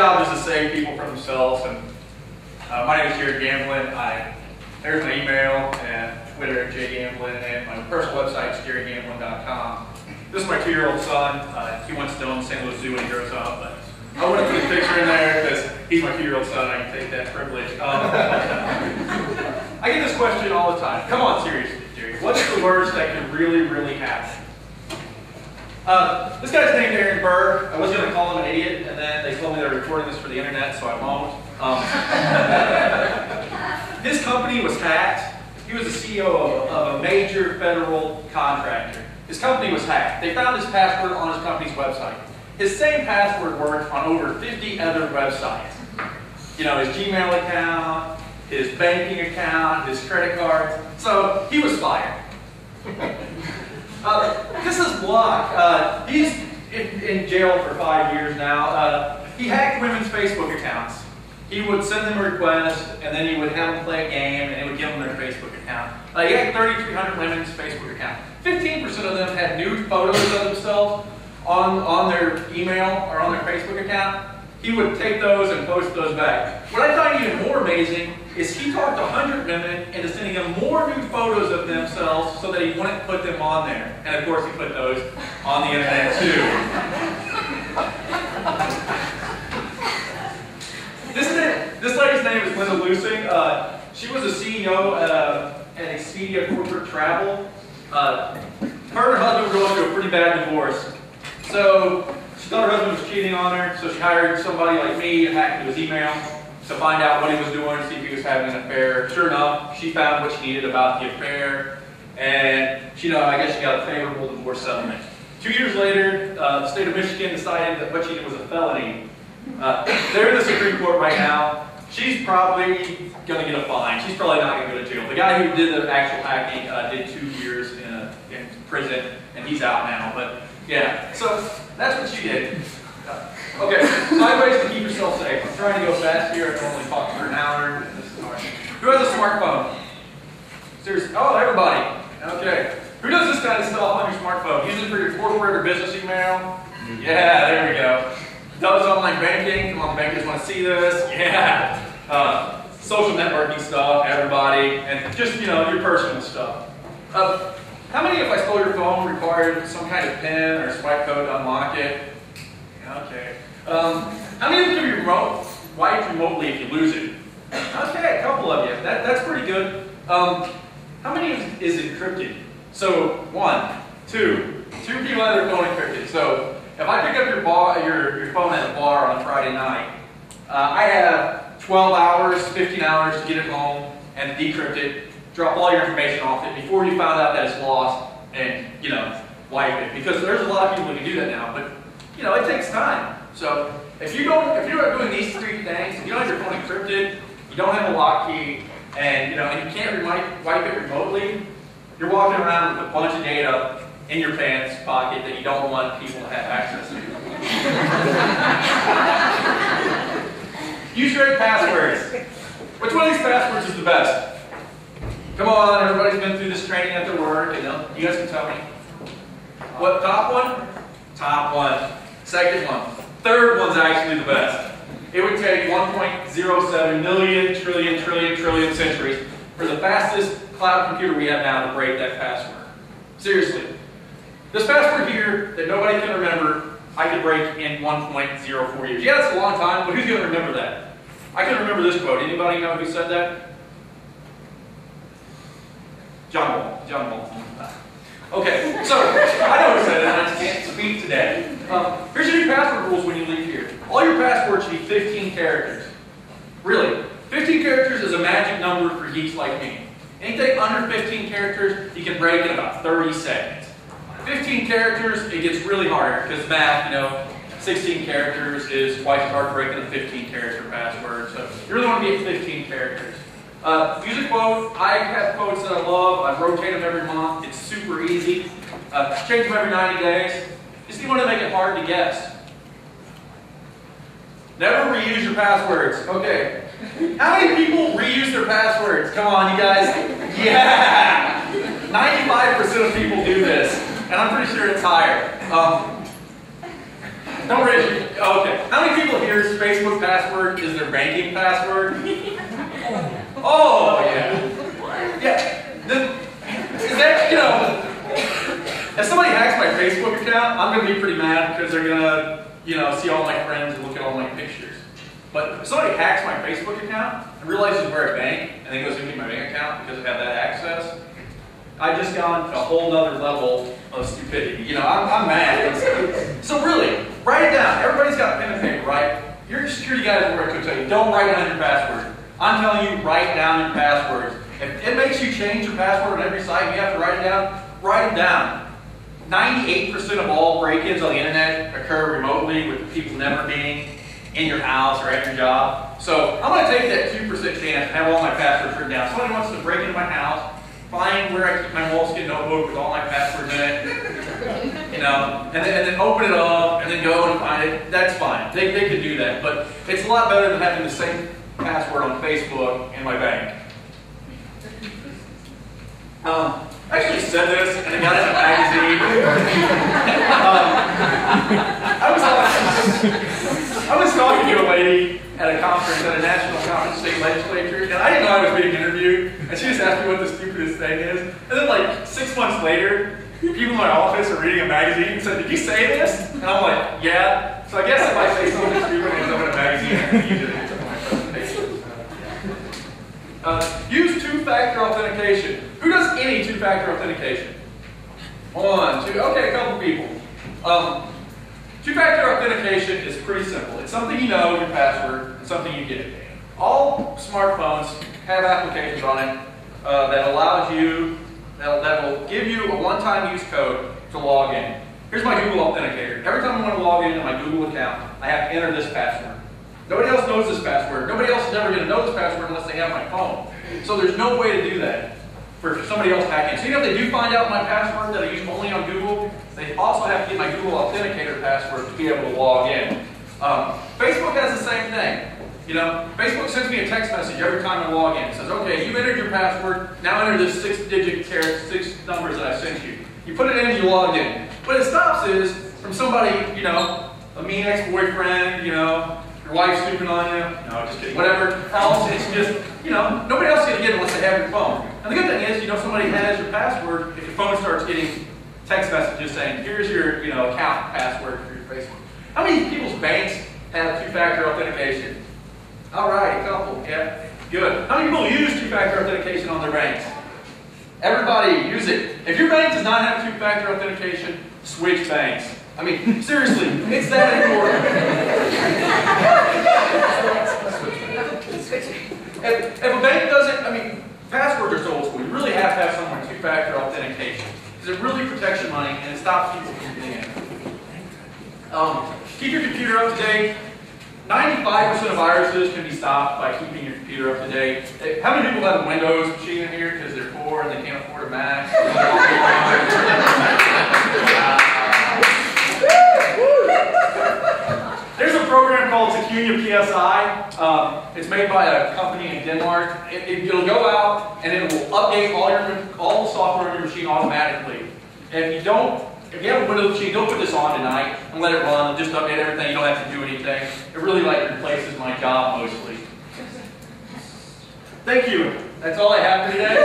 job is to save people from themselves. And my name is Gamblin. There's my email and Twitter @jgamblin, and my personal website is GaryGamblin.com. This is my 2-year-old son. He wants to own the St. Louis Zoo when he grows up, but I want to put his picture in there because he's my 2-year-old son. I can take that privilege. I get this question all the time. Come on, seriously, Jerry. What's the worst that could really, really happen? This guy's named Aaron Burr. I was going to call him an idiot, and then they told me they're recording this for the internet, so I won't. His company was hacked. He was the CEO of a major federal contractor. His company was hacked. They found his password on his company's website. His same password worked on over 50 other websites. You know, his Gmail account, his banking account, his credit cards. So he was fired. This is Block. He's in jail for 5 years now. He hacked women's Facebook accounts. He would send them a request, and then he would have them play a game, and it would give them their Facebook account. He had 3,300 women's Facebook account. 15% of them had nude photos of themselves on their email or on their Facebook account. He would take those and post those back. What I find even more amazing is he talked 100 women into sending them more nude photos of themselves so that he wouldn't put them on there. And of course he put those on the internet too. This lady's name is Linda Lusing. She was a CEO at Expedia Corporate Travel. Her and her husband were going through a pretty bad divorce. So she thought her husband was cheating on her, so she hired somebody like me to hack into his email to find out what he was doing, see if he was having an affair. Sure enough, she found what she needed about the affair, and I guess she got a favorable divorce settlement. 2 years later, the state of Michigan decided that what she did was a felony. They're in the Supreme Court right now. She's probably going to get a fine. She's probably not going to go to jail. The guy who did the actual hacking did 2 years in prison, and he's out now. But yeah, so that's what she did. Okay, 5 ways to keep yourself safe. I'm trying to go fast here. I normally talk for an hour. Who has a smartphone? Seriously? Oh, everybody. Okay. Who does this kind of stuff on your smartphone? Use it for your corporate or business email? Yeah, there we go. Does online banking? Come on, the bankers want to see this. Yeah. Social networking stuff, everybody, and just, your personal stuff. How many, if I stole your phone, required some kind of PIN or swipe code to unlock it? Okay. How many of you can be wiped remotely if you lose it? Okay, a couple of you. That's pretty good. How many is encrypted? So, 1, 2 people have their phone encrypted. So, if I pick up your phone at a bar on a Friday night, I have 12 hours, 15 hours to get it home and decrypt it, drop all your information off it before you found out that it's lost and, wipe it. Because there's a lot of people who can do that now, but, it takes time. So if you're not doing these 3 things, if you don't have your phone encrypted, you don't have a lock key, and, and you can't wipe it remotely, you're walking around with a bunch of data in your pants pocket that you don't want people to have access to. Use great passwords. Which one of these passwords is the best? Come on, everybody's been through this training at their work, and you guys can tell me. What, top one? Top one. Second one. Third one's actually the best. It would take 1.07 million trillion centuries for the fastest cloud computer we have now to break that password. Seriously. This password here that nobody can remember, I could break in 1.04 years. Yeah, that's a long time, but who's going to remember that? I can remember this quote. Anybody know who said that? John Wall. Okay, so I know who said it, and I just can't speak today. Here's your new password rules when you leave here. All your passwords should be 15 characters. Really. 15 characters is a magic number for geeks like me. Anything under 15 characters, you can break in about 30 seconds. 15 characters, it gets really hard because math, 16 characters is twice as hard breaking a 15 character password. So you really want to be at 15 characters. Use a quote. I have quotes that I love. I rotate them every month. It's super easy. Change them every 90 days. Just you want to make it hard to guess. Never reuse your passwords. Okay. How many people reuse their passwords? Come on, you guys. Yeah! 95% of people do this. And I'm pretty sure it's higher. Don't raise your... Okay. How many people here's Facebook password is their banking password. Oh, yeah. Yeah. Is that, you know, if somebody hacks my Facebook account, I'm going to be pretty mad because they're going to, you know, see all my friends and look at all my pictures. But if somebody hacks my Facebook account and realizes where I bank and then goes into my bank account because I have that access, I've just gone to a whole nother level of stupidity. You know, I'm mad. So really, write it down. Everybody's got pen and paper, right? Your security guys are going to tell you, don't write down your password. I'm telling you, write down your passwords. If it makes you change your password on every site and you have to write it down, write it down. 98% of all break-ins on the internet occur remotely with people never being in your house or at your job. So I'm going to take that 2% chance and have all my passwords written down. Somebody wants to break into my house, find where I keep my moleskin notebook with all my passwords in it, you know, and then open it up and then go and find it. That's fine. They can do that. But it's a lot better than having the same password on Facebook and my bank. I actually said this and I got it in a magazine. I was talking to a lady at a conference, at a national conference, state legislature, and I didn't know I was being interviewed, and she just asked me what the stupidest thing is. And then like 6 months later, people in my office are reading a magazine and said, "Did you say this?" And I'm like, "Yeah." So I guess if I say something stupid and it's up in a magazine, I can use it in my presentation. Use two-factor authentication. Who does any two-factor authentication? 1, 2, okay, a couple people. Two-factor authentication is pretty simple. It's something you know, your password, and something you get. All smartphones have applications on it that allows you, that will give you a one-time use code to log in. Here's my Google Authenticator. Every time I want to log into my Google account, I have to enter this password. Nobody else knows this password. Nobody else is ever going to know this password unless they have my phone. So there's no way to do that for somebody else hacking. So even if they do find out my password that I use only on Google, they also have to get my Google Authenticator password to be able to log in. Facebook has the same thing. You know, Facebook sends me a text message every time I log in. It says, "Okay, you've entered your password. Now enter this 6-digit character, 6 numbers that I sent you." You put it in and you log in. What it stops is from somebody, you know, a mean ex-boyfriend, you know, your wife's snooping on you. No, just kidding. Whatever else, it's just, you know, nobody else is going to get it unless they have your phone. And the good thing is, you know, somebody has your password. If your phone starts getting text messages saying, "Here's your, you know, account password for your Facebook." How many people's banks have two-factor authentication? All right, a couple. Yeah, good. How many people use two-factor authentication on their banks? Everybody use it. If your bank does not have two-factor authentication, switch banks. I mean, seriously, it's that important. If a bank doesn't, I mean, passwords are so old school. You really have to have someone with two-factor authentication because it really protects your money and it stops people from getting in. Keep your computer up to date. 95% of viruses can be stopped by keeping your computer up to date. How many people have a Windows machine in here because they're poor and they can't afford a Mac? There's a program called Secunia PSI. It's made by a company in Denmark. It'll go out and it will update all the software on your machine automatically. And if you have a Windows machine, don't put this on tonight and let it run. It'll just update everything. You don't have to do anything. It really like replaces my job mostly. Thank you. That's all I have for today.